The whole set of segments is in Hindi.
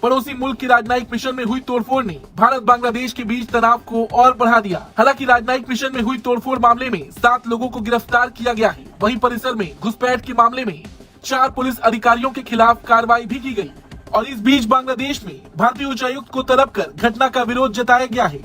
पड़ोसी मुल्क के राजनयिक मिशन में हुई तोड़फोड़ ने भारत बांग्लादेश के बीच तनाव को और बढ़ा दिया। हालांकि राजनयिक मिशन में हुई तोड़फोड़ मामले में 7 लोगों को गिरफ्तार किया गया है। वहीं परिसर में घुसपैठ के मामले में 4 पुलिस अधिकारियों के खिलाफ कार्रवाई भी की गई। और इस बीच बांग्लादेश में भारतीय उच्चायुक्त को तलब कर घटना का विरोध जताया गया है।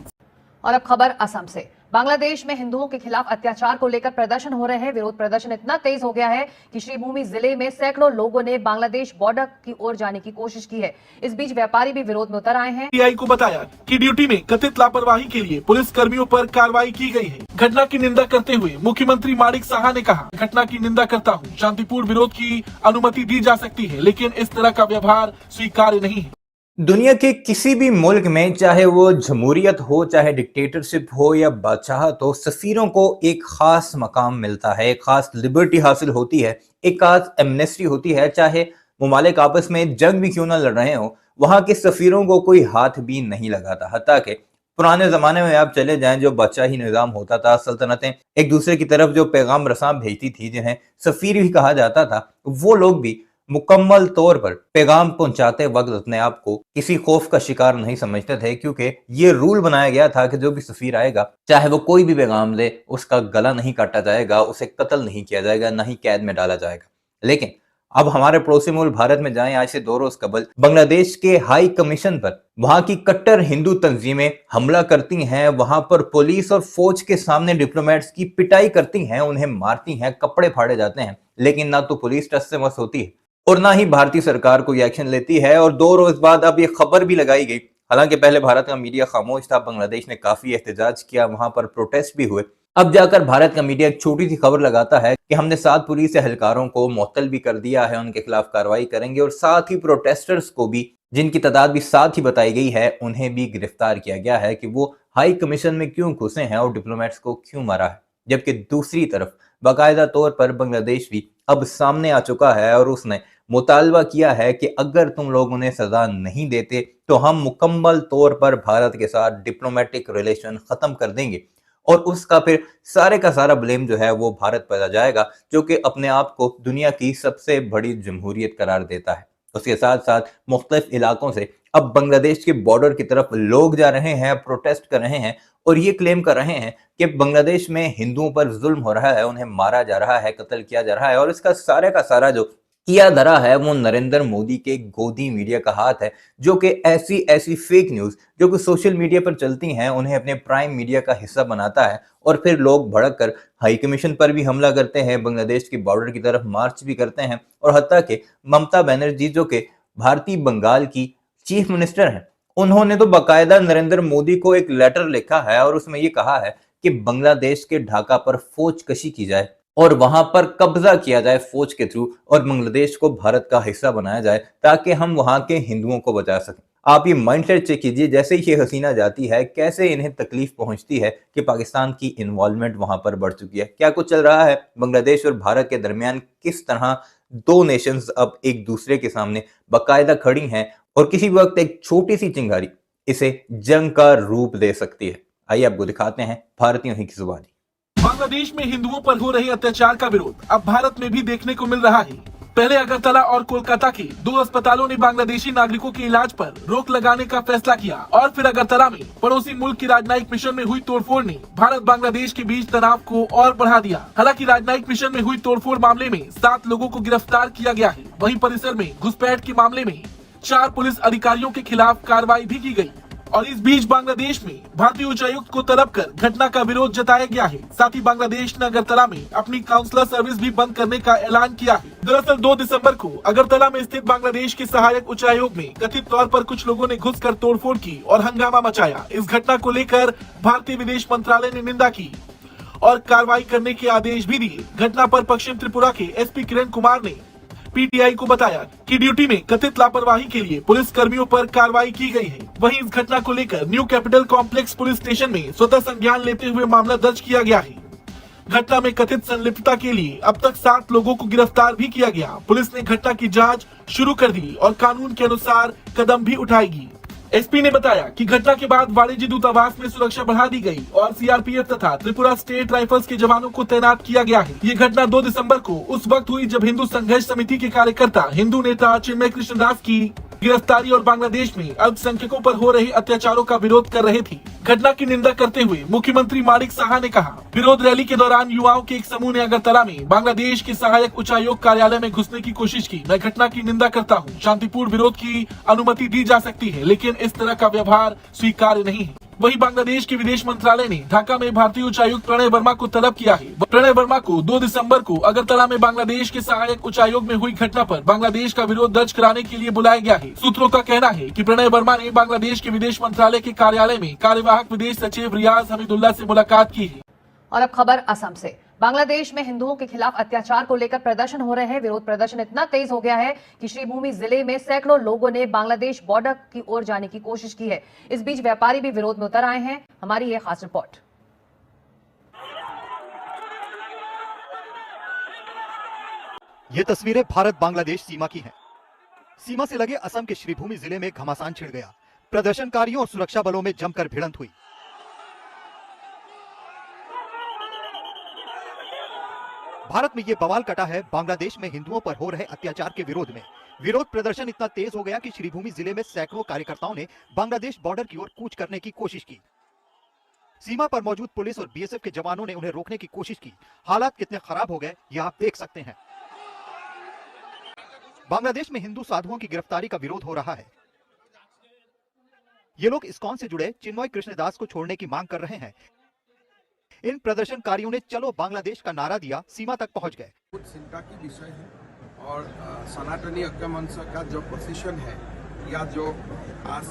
और अब खबर असम से। बांग्लादेश में हिंदुओं के खिलाफ अत्याचार को लेकर प्रदर्शन हो रहे हैं। विरोध प्रदर्शन इतना तेज हो गया है कि श्रीभूमि जिले में सैकड़ों लोगों ने बांग्लादेश बॉर्डर की ओर जाने की कोशिश की है। इस बीच व्यापारी भी विरोध में उतर आए हैं। पीटीआई को बताया कि ड्यूटी में कथित लापरवाही के लिए पुलिस कर्मियों पर कार्रवाई की गई है। घटना की निंदा करते हुए मुख्यमंत्री माणिक साहा ने कहा, घटना की निंदा करता हूँ। शांतिपूर्ण विरोध की अनुमति दी जा सकती है, लेकिन इस तरह का व्यवहार स्वीकार्य नहीं है। दुनिया के किसी भी मुल्क में, चाहे वो जमहूरियत हो, चाहे डिक्टेटरशिप हो या बादशाहत हो, सफीरों को एक खास मकाम मिलता है, एक खास लिबर्टी हासिल होती है, एक खास एमनेस्टी होती है। चाहे मुमालिक आपस में जंग भी क्यों ना लड़ रहे हो, वहां के सफीरों को कोई हाथ भी नहीं लगाता। हत्ता के पुराने जमाने में आप चले जाएं, जो बादशाही निजाम होता था, सल्तनतें एक दूसरे की तरफ जो पैगाम रसां भेजती थी, जिन्हें सफीर भी कहा जाता था, वो लोग भी मुकम्मल तौर पर पैगाम पहुंचाते वक्त अपने आप को किसी खौफ का शिकार नहीं समझते थे, क्योंकि ये रूल बनाया गया था कि जो भी सफीर आएगा, चाहे वो कोई भी पैगाम दे, उसका गला नहीं काटा जाएगा, उसे कत्ल नहीं किया जाएगा, ना ही कैद में डाला जाएगा। लेकिन अब हमारे पड़ोसी मुल्क भारत में जाएं, आज से 2 रोज कबल बांग्लादेश के हाई कमीशन पर वहां की कट्टर हिंदू तंजीमें हमला करती हैं। वहां पर पुलिस और फौज के सामने डिप्लोमेट्स की पिटाई करती हैं, उन्हें मारती हैं, कपड़े फाड़े जाते हैं। लेकिन ना तो पुलिस टस से मस होती है और ना ही भारतीय सरकार कोई एक्शन लेती है। और 2 रोज बाद अब ये खबर भी लगाई गई, हालांकि पहले भारत का मीडिया खामोश था, बांग्लादेश ने काफी एहतजाज किया, वहां पर प्रोटेस्ट भी हुए। अब जाकर भारत का मीडिया एक छोटी सी खबर लगाता है कि हमने 7 पुलिस एहलकारों को मुअत्तल भी कर दिया है, उनके खिलाफ कार्रवाई करेंगे, और साथ ही प्रोटेस्टर्स को भी, जिनकी तादाद भी 7 ही बताई गई है, उन्हें भी गिरफ्तार किया गया है कि वो हाई कमीशन में क्यों घुसे हैं और डिप्लोमेट्स को क्यों मारा है। जबकि दूसरी तरफ बाकायदा तौर पर बांग्लादेश भी अब सामने आ चुका है और उसने मुतालबा किया है कि अगर तुम लोग उन्हें सजा नहीं देते तो हम मुकम्मल तौर पर भारत के साथ डिप्लोमेटिक रिलेशन खत्म कर देंगे। और उसका फिर सारे का सारा ब्लेम जो है वो भारत पर आ जाएगा, जो कि अपने आप को दुनिया की सबसे बड़ी जमहूरियत करार देता है। उसके साथ साथ मुख्तलिफ इलाकों से अब बांग्लादेश के बॉर्डर की तरफ लोग जा रहे हैं, प्रोटेस्ट कर रहे हैं और ये क्लेम कर रहे हैं कि बांग्लादेश में हिंदुओं पर जुल्म हो रहा है, उन्हें मारा जा रहा है, कत्ल किया जा रहा है। और इसका सारे का सारा जो किया धरा है वो नरेंद्र मोदी के गोदी मीडिया का हाथ है, जो कि ऐसी फेक न्यूज जो कि सोशल मीडिया पर चलती हैं, उन्हें अपने प्राइम मीडिया का हिस्सा बनाता है। और फिर लोग भड़क कर हाई कमीशन पर भी हमला करते हैं, बांग्लादेश की बॉर्डर की तरफ मार्च भी करते हैं। और हत्ता कि ममता बनर्जी, जो कि भारतीय बंगाल की चीफ मिनिस्टर हैं, उन्होंने तो बाकायदा नरेंद्र मोदी को एक लेटर लिखा है और उसमें ये कहा है कि बांग्लादेश के ढाका पर फौज कशी की जाए और वहां पर कब्जा किया जाए फौज के थ्रू, और बांग्लादेश को भारत का हिस्सा बनाया जाए ताकि हम वहां के हिंदुओं को बचा सकें। आप ये माइंडसेट चेक कीजिए, जैसे ही ये हसीना जाती है कैसे इन्हें तकलीफ पहुंचती है कि पाकिस्तान की इन्वॉल्वमेंट वहां पर बढ़ चुकी है। क्या कुछ चल रहा है बांग्लादेश और भारत के दरमियान, किस तरह 2 नेशंस अब एक दूसरे के सामने बाकायदा खड़ी हैं और किसी वक्त एक छोटी सी चिंगारी इसे जंग का रूप दे सकती है। आइए आपको दिखाते हैं भारतीयों की जुबानी। बांग्लादेश में हिंदुओं पर हो रहे अत्याचार का विरोध अब भारत में भी देखने को मिल रहा है। पहले अगरतला और कोलकाता के 2 अस्पतालों ने बांग्लादेशी नागरिकों के इलाज पर रोक लगाने का फैसला किया और फिर अगरतला में पड़ोसी मुल्क के राजनयिक मिशन में हुई तोड़फोड़ ने भारत बांग्लादेश के बीच तनाव को और बढ़ा दिया। हालांकि राजनयिक मिशन में हुई तोड़फोड़ मामले में 7 लोगों को गिरफ्तार किया गया है। वहीं परिसर में घुसपैठ के मामले में 4 पुलिस अधिकारियों के खिलाफ कार्रवाई भी की गई। और इस बीच बांग्लादेश में भारतीय उच्चायुक्त को तलब कर घटना का विरोध जताया गया है। साथ ही बांग्लादेश ने अगरतला में अपनी काउंसलर सर्विस भी बंद करने का ऐलान किया है। दरअसल 2 दिसंबर को अगरतला में स्थित बांग्लादेश के सहायक उच्चायोग में कथित तौर पर कुछ लोगों ने घुसकर तोड़फोड़ की और हंगामा मचाया। इस घटना को लेकर भारतीय विदेश मंत्रालय ने निंदा की और कार्रवाई करने के आदेश भी दिए। घटना पर पश्चिम त्रिपुरा के एसपी किरण कुमार ने पीटीआई को बताया कि ड्यूटी में कथित लापरवाही के लिए पुलिस कर्मियों पर कार्रवाई की गई है। वहीं इस घटना को लेकर new capital complex police station में स्वतः संज्ञान लेते हुए मामला दर्ज किया गया है। घटना में कथित संलिप्तता के लिए अब तक 7 लोगों को गिरफ्तार भी किया गया। पुलिस ने घटना की जांच शुरू कर दी और कानून के अनुसार कदम भी उठाएगी। एसपी ने बताया कि घटना के बाद वाणिज्य दूतावास में सुरक्षा बढ़ा दी गई और सीआरपीएफ तथा त्रिपुरा स्टेट राइफल्स के जवानों को तैनात किया गया है। ये घटना 2 दिसंबर को उस वक्त हुई जब हिंदू संघर्ष समिति के कार्यकर्ता हिंदू नेता चिन्मय कृष्णदास की गिरफ्तारी और बांग्लादेश में अल्पसंख्यकों पर हो रहे अत्याचारों का विरोध कर रहे थे। घटना की निंदा करते हुए मुख्यमंत्री माणिक साहा ने कहा, विरोध रैली के दौरान युवाओं के एक समूह ने अगरतला में बांग्लादेश के सहायक उच्चायोग कार्यालय में घुसने की कोशिश की। मैं घटना की निंदा करता हूं। शांतिपूर्ण विरोध की अनुमति दी जा सकती है, लेकिन इस तरह का व्यवहार स्वीकार्य नहीं है। वहीं बांग्लादेश के विदेश मंत्रालय ने ढाका में भारतीय उच्चायुक्त प्रणय वर्मा को तलब किया है। प्रणय वर्मा को 2 दिसंबर को अगरतला में बांग्लादेश के सहायक उच्चायोग में हुई घटना पर बांग्लादेश का विरोध दर्ज कराने के लिए बुलाया गया है। सूत्रों का कहना है कि प्रणय वर्मा ने बांग्लादेश के विदेश मंत्रालय के कार्यालय में कार्यवाहक विदेश सचिव रियाज हमीदुल्ला से मुलाकात की है। और अब खबर असम से। बांग्लादेश में हिंदुओं के खिलाफ अत्याचार को लेकर प्रदर्शन हो रहे हैं। विरोध प्रदर्शन इतना तेज हो गया है कि श्रीभूमि जिले में सैकड़ों लोगों ने बांग्लादेश बॉर्डर की ओर जाने की कोशिश की है। इस बीच व्यापारी भी विरोध में उतर आए हैं। हमारी ये खास रिपोर्ट। ये तस्वीरें भारत बांग्लादेश सीमा की हैं। सीमा से लगे असम के श्रीभूमि जिले में घमासान छिड़ गया। प्रदर्शनकारियों और सुरक्षा बलों में जमकर भिड़ंत हुई। भारत में ये बवाल कटा है बांग्लादेश में हिंदुओं पर हो रहे अत्याचार के विरोध में। विरोध प्रदर्शन इतना तेज हो गया कि श्रीभूमि जिले में सैकड़ों कार्यकर्ताओं ने बांग्लादेश बॉर्डर की ओर कूच करने की कोशिश की। सीमा पर मौजूद पुलिस और बीएसएफ के जवानों ने उन्हें रोकने की कोशिश की। हालात कितने खराब हो गए ये आप देख सकते हैं। बांग्लादेश में हिंदू साधुओं की गिरफ्तारी का विरोध हो रहा है। ये लोग इस्कॉन से जुड़े चिन्मय कृष्णदास को छोड़ने की मांग कर रहे हैं। इन प्रदर्शनकारियों ने चलो बांग्लादेश का नारा दिया, सीमा तक पहुंच गए। कुछ चिंता की विषय है और सनातनी ऐक्य मंच का जो पोजीशन है या जो आज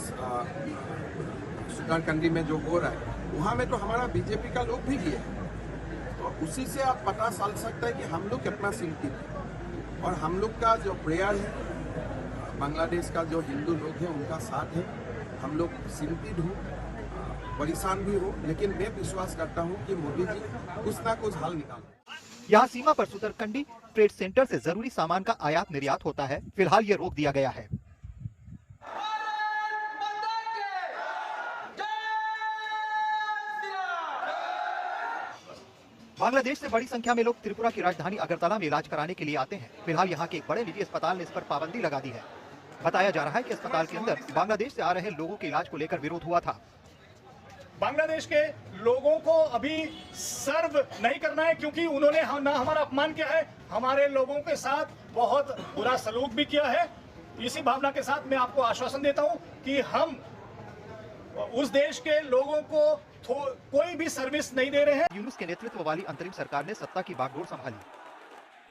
सुल्तानकंडी में जो हो रहा है वहाँ में तो हमारा बीजेपी का लोग भी गए तो उसी से आप पता चल सकता है कि हम लोग कितना चिंतित है और हम लोग का जो प्रेयर है बांग्लादेश का जो हिंदू लोग हैं उनका साथ है। हम लोग चिंतित हो परेशान भी हो, लेकिन मैं विश्वास करता हूं कि मोदी जी कुछ ना कुछ हल निकालें। यहाँ सीमा पर सुतरकंडी ट्रेड सेंटर से जरूरी सामान का आयात निर्यात होता है। फिलहाल ये रोक दिया गया है। बांग्लादेश से बड़ी संख्या में लोग त्रिपुरा की राजधानी अगरतला में इलाज कराने के लिए आते हैं। फिलहाल यहाँ के एक बड़े निजी अस्पताल ने इस पर पाबंदी लगा दी है। बताया जा रहा है कि अस्पताल के अंदर बांग्लादेश से आ रहे लोगों के इलाज को लेकर विरोध हुआ था। बांग्लादेश के लोगों को अभी सर्व नहीं करना है क्योंकि उन्होंने ना हमारा अपमान किया है, हमारे लोगों के साथ बहुत बुरा सलूक भी किया है। इसी भावना के साथ मैं आपको आश्वासन देता हूं कि हम उस देश के लोगों को कोई भी सर्विस नहीं दे रहे हैं। यूनुस के नेतृत्व वाली अंतरिम सरकार ने सत्ता की बागडोर संभाली।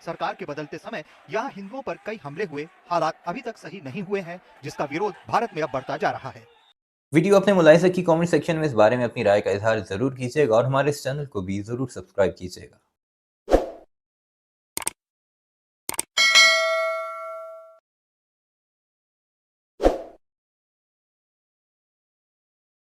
सरकार के बदलते समय यहाँ हिंदुओं पर कई हमले हुए। हालात अभी तक सही नहीं हुए हैं, जिसका विरोध भारत में अब बढ़ता जा रहा है। वीडियो अपने मुलाहिज़े की कमेंट सेक्शन में इस बारे में अपनी राय का इजहार जरूर कीजिएगा और हमारे इस चैनल को भी जरूर सब्सक्राइब कीजिएगा।